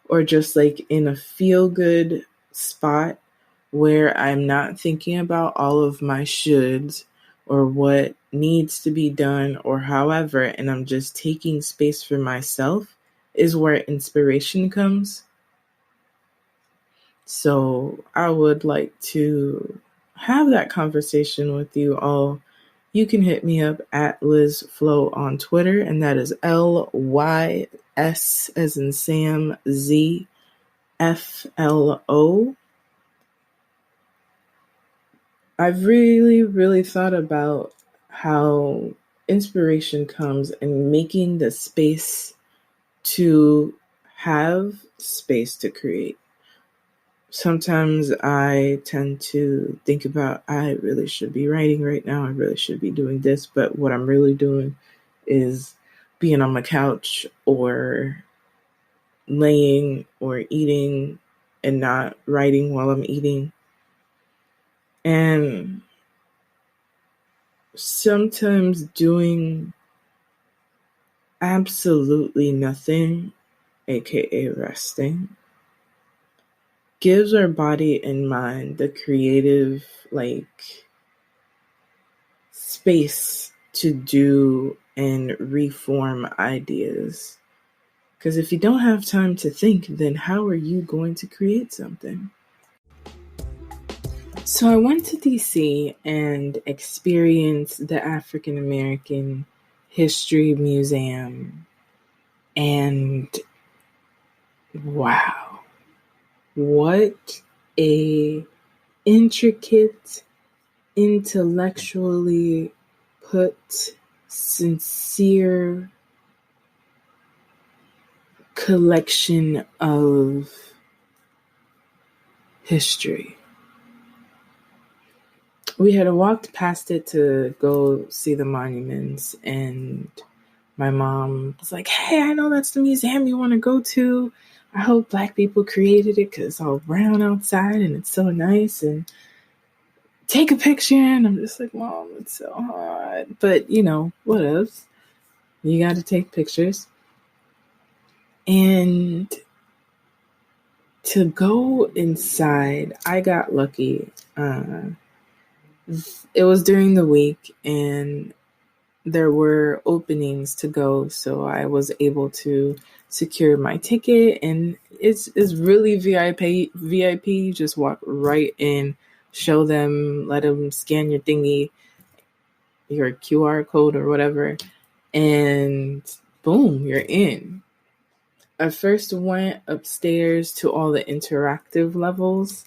or just like in a feel good spot where I'm not thinking about all of my shoulds or what needs to be done or however, and I'm just taking space for myself, is where inspiration comes. So I would like to have that conversation with you all. You can hit me up at Liz Flo on Twitter, and that is LYS as in Sam Z FLO. I've really, really thought about how inspiration comes in making the space to have space to create. Sometimes I tend to think about, I really should be writing right now. I really should be doing this. But what I'm really doing is being on my couch or laying or eating and not writing while I'm eating. And sometimes doing absolutely nothing, aka resting, gives our body and mind the creative, space to do and reform ideas. Because if you don't have time to think, then how are you going to create something? So I went to DC and experienced the African American History Museum, and wow, what a intricate, intellectually put, sincere collection of history. We had walked past it to go see the monuments, and my mom was like, hey, I know that's the museum you want to go to. I hope Black people created it because it's all brown outside and it's so nice. And take a picture. And I'm just like, Mom, it's so hard. But, what else? You got to take pictures. And to go inside, I got lucky. It was during the week and there were openings to go, so I was able to secure my ticket, and it's really VIP. You just walk right in, show them, let them scan your thingy, your QR code or whatever, and boom, you're in. I first went upstairs to all the interactive levels.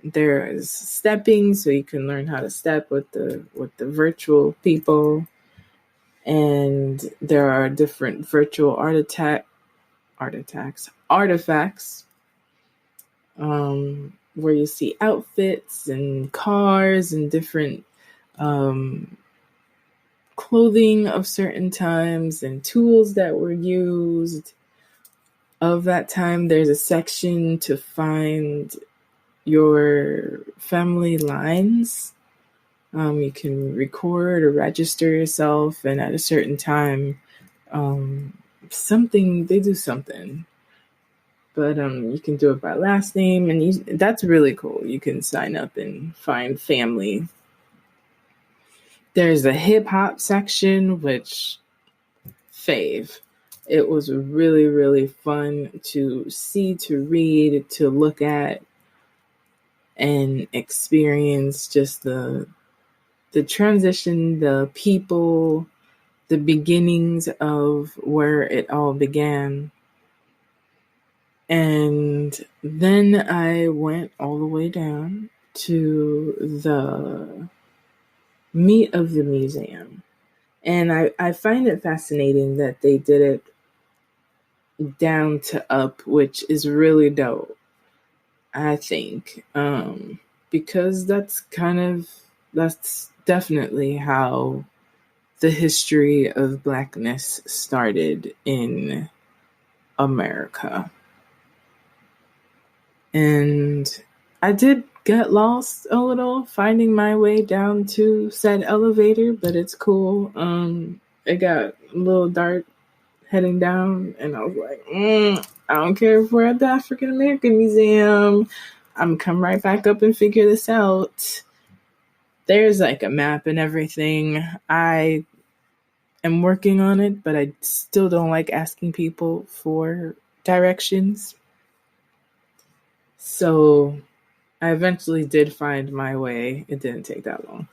There's stepping, so you can learn how to step with the virtual people, and there are different virtual artifacts, where you see outfits and cars and different clothing of certain times and tools that were used of that time. There's a section to find your family lines. You can record or register yourself, and at a certain time, they do something. But you can do it by last name, and that's really cool. You can sign up and find family. There's a hip hop section, which fave. It was really, really fun to see, to read, to look at, and experience just the transition, the people, the beginnings of where it all began. And then I went all the way down to the meat of the museum. And I find it fascinating that they did it down to up, which is really dope, I think. Because that's definitely how the history of Blackness started in America. And I did get lost a little finding my way down to said elevator, but it's cool. It got a little dark heading down, and I was like, I don't care if we're at the African American Museum. I'm come right back up and figure this out. There's like a map and everything. I am working on it, but I still don't like asking people for directions. So I eventually did find my way. It didn't take that long.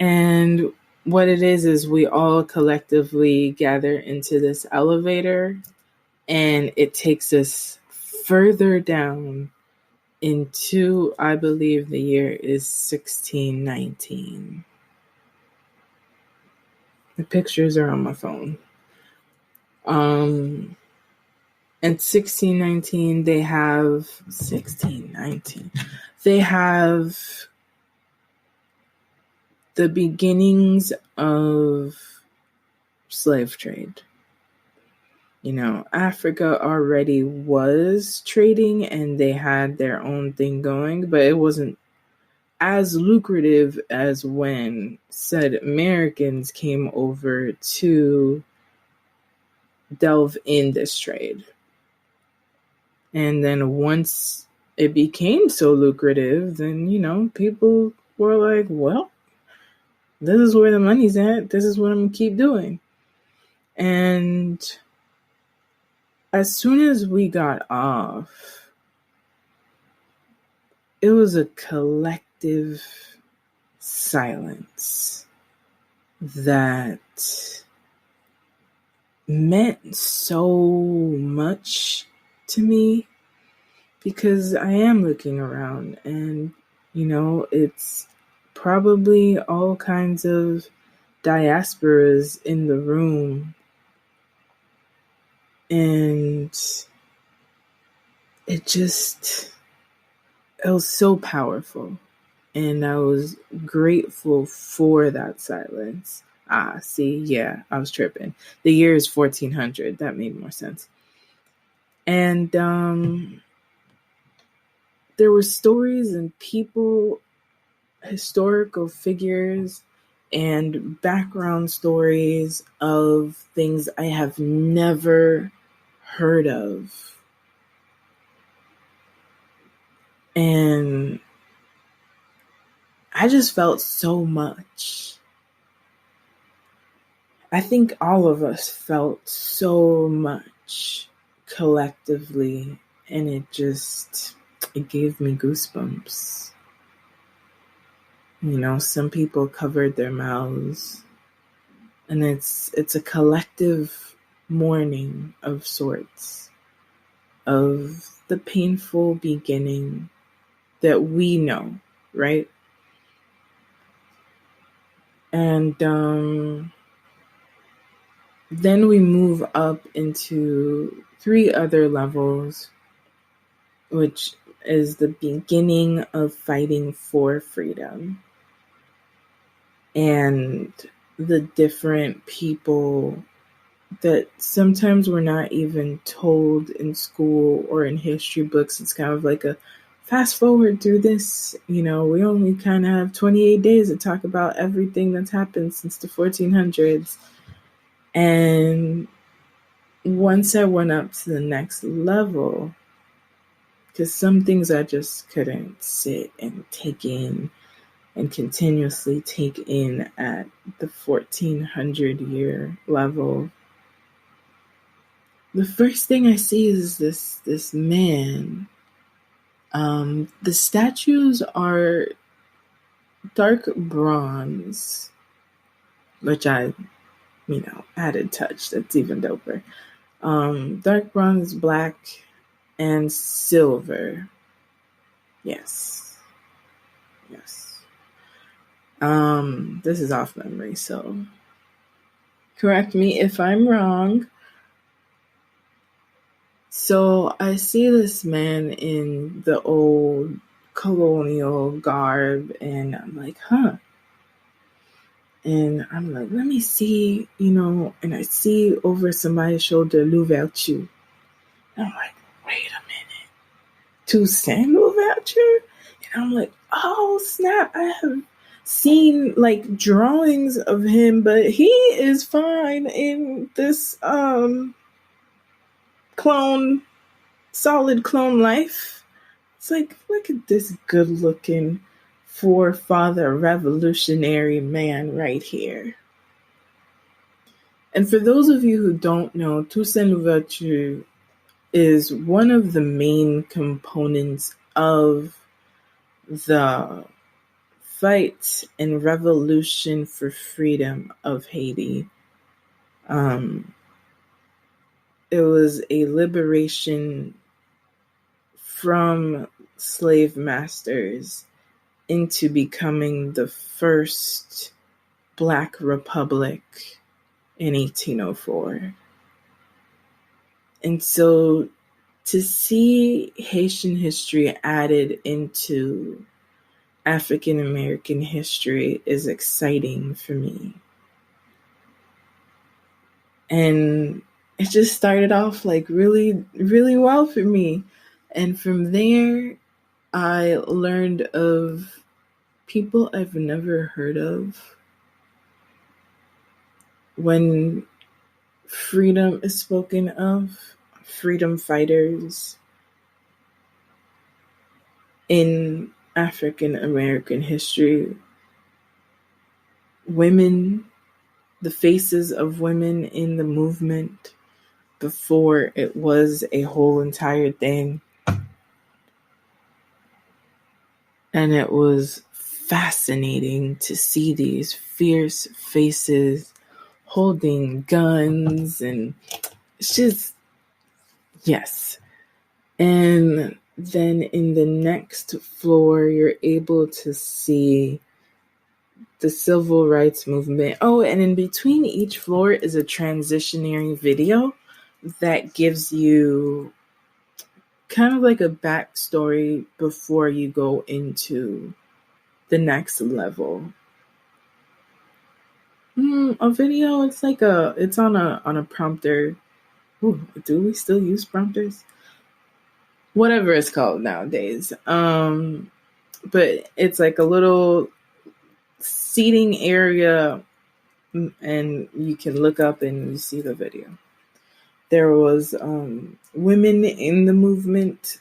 And what it is we all collectively gather into this elevator, and it takes us further down into, I believe the year is 1619. The pictures are on my phone. In 1619, they have the beginnings of slave trade. You know, Africa already was trading and they had their own thing going, but it wasn't as lucrative as when said Americans came over to delve in this trade. And then once it became so lucrative, then, you know, people were like, well, this is where the money's at. This is what I'm going to keep doing. And as soon as we got off, it was a collective silence that meant so much to me, because I am looking around and, you know, it's probably all kinds of diasporas in the room. And it was so powerful. And I was grateful for that silence. I was tripping. The year is 1400. That made more sense. And there were stories and people, historical figures, and background stories of things I have never heard of. And I just felt so much. I think all of us felt so much collectively, and it gave me goosebumps. You know, some people covered their mouths, and it's a collective mourning of sorts of the painful beginning that we know, right? And then we move up into 3 other levels, which is the beginning of fighting for freedom. And the different people that sometimes we're not even told in school or in history books. It's kind of like a fast forward through this. You know, we only kind of have 28 days to talk about everything that's happened since the 1400s. And once I went up to the next level, because some things I just couldn't sit and take in and continuously take in at the 1400 year level. The first thing I see is this man. The statues are dark bronze, which I, added touch. That's even doper. Dark bronze, black, and silver. Yes. This is off memory, so correct me if I'm wrong. So I see this man in the old colonial garb, and I'm like, huh. And I'm like, let me see, and I see over somebody's shoulder, Louverture. And I'm like, wait a minute. Toussaint Louverture? And I'm like, oh, snap. I have seen like drawings of him, but he is fine in this clone solid clone life. It's like, look at this good looking forefather revolutionary man right here. And for those of you who don't know, Toussaint Louverture is one of the main components of the fight and revolution for freedom of Haiti. It was a liberation from slave masters into becoming the first Black republic in 1804. And so to see Haitian history added into African American history is exciting for me. And it just started off like really, really well for me. And from there, I learned of people I've never heard of. When freedom is spoken of, freedom fighters in African American history, women, the faces of women in the movement before it was a whole entire thing. And it was fascinating to see these fierce faces holding guns, and it's just, yes. And then in the next floor, you're able to see the civil rights movement. Oh, and in between each floor is a transitionary video that gives you kind of like a backstory before you go into the next level. A video, it's on a prompter. Ooh, do we still use prompters? Whatever it's called nowadays. But it's like a little seating area, and you can look up and you see the video. There was women in the movement.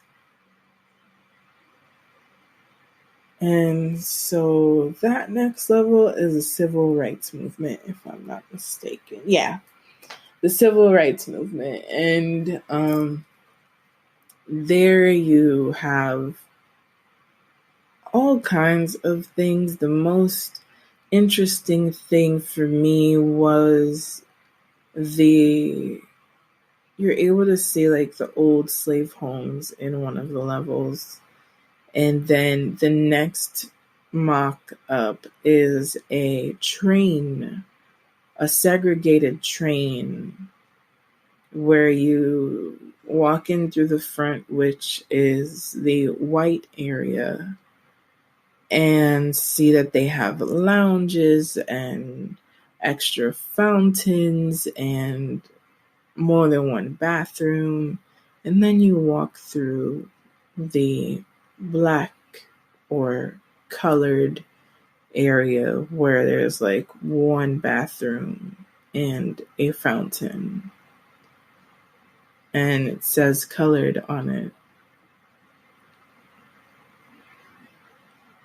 And so that next level is a civil rights movement, if I'm not mistaken. Yeah, the civil rights movement. And there you have all kinds of things. The most interesting thing for me was you're able to see like the old slave homes in one of the levels. And then the next mock up is a train, a segregated train, where you walk in through the front, which is the white area, and see that they have lounges and extra fountains and more than one bathroom. And then you walk through the black or colored area where there's like one bathroom and a fountain, and it says colored on it.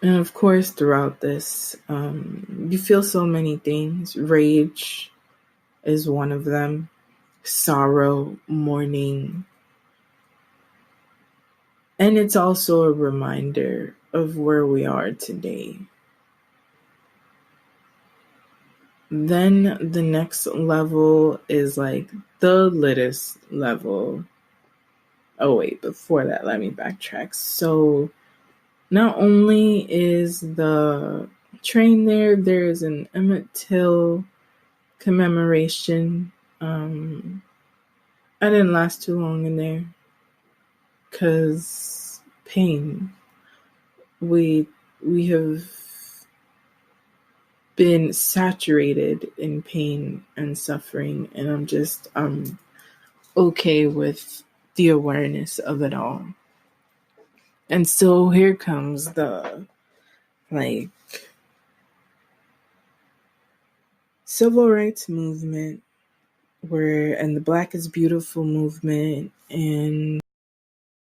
And of course, throughout this, you feel so many things. Rage is one of them. Sorrow, mourning. And it's also a reminder of where we are today. Then the next level is like the littest level. Oh wait, before that, let me backtrack. So not only is the train there, there's an Emmett Till commemoration. I didn't last too long in there because pain. We have been saturated in pain and suffering, and I'm okay with the awareness of it all. And so here comes the civil rights movement and the Black is Beautiful movement, and